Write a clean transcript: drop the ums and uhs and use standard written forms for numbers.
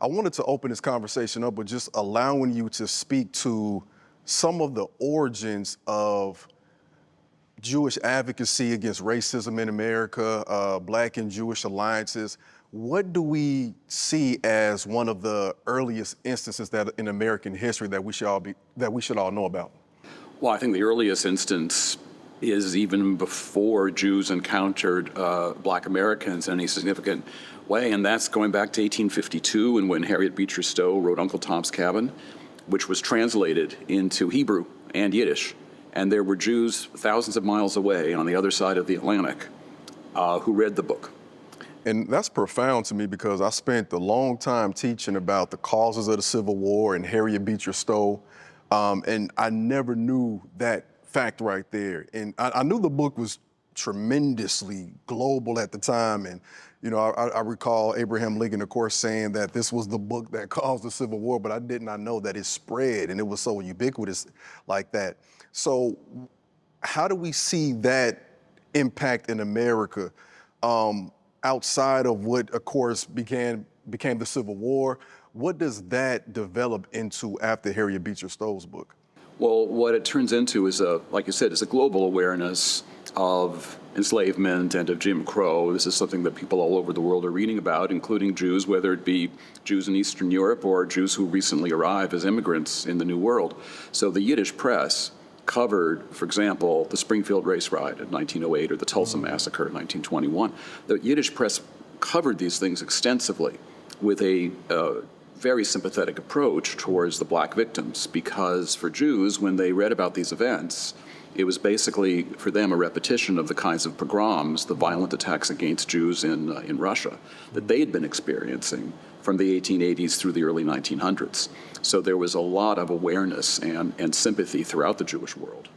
I wanted to open this conversation up with just allowing you to speak to some of the origins of Jewish advocacy against racism in America, Black and Jewish alliances. What do we see as one of the earliest instances that in American history that we should all know about? Well, I think the earliest instance is even before Jews encountered Black Americans in any significant way, and that's going back to 1852 and when Harriet Beecher Stowe wrote Uncle Tom's Cabin, which was translated into Hebrew and Yiddish. And there were Jews thousands of miles away on the other side of the Atlantic who read the book. And that's profound to me because I spent a long time teaching about the causes of the Civil War and Harriet Beecher Stowe, and I never knew that fact right there. And I knew the book was tremendously global at the time, and I recall Abraham Lincoln, of course, saying that this was the book that caused the Civil War, but I did not know that it spread and it was so ubiquitous like that. So how do we see that impact in America outside of what, of course, became the Civil War? What does that develop into after Harriet Beecher Stowe's book? Well, what it turns into is, like you said, is a global awareness of enslavement and of Jim Crow. This is something that people all over the world are reading about, including Jews, whether it be Jews in Eastern Europe or Jews who recently arrived as immigrants in the New World. So the Yiddish press covered, for example, the Springfield Race Riot in 1908 or the Tulsa Massacre in 1921. The Yiddish press covered these things extensively with a very sympathetic approach towards the Black victims, because for Jews, when they read about these events, it was basically, for them, a repetition of the kinds of pogroms, the violent attacks against Jews in Russia, that they had been experiencing from the 1880s through the early 1900s. So there was a lot of awareness and sympathy throughout the Jewish world.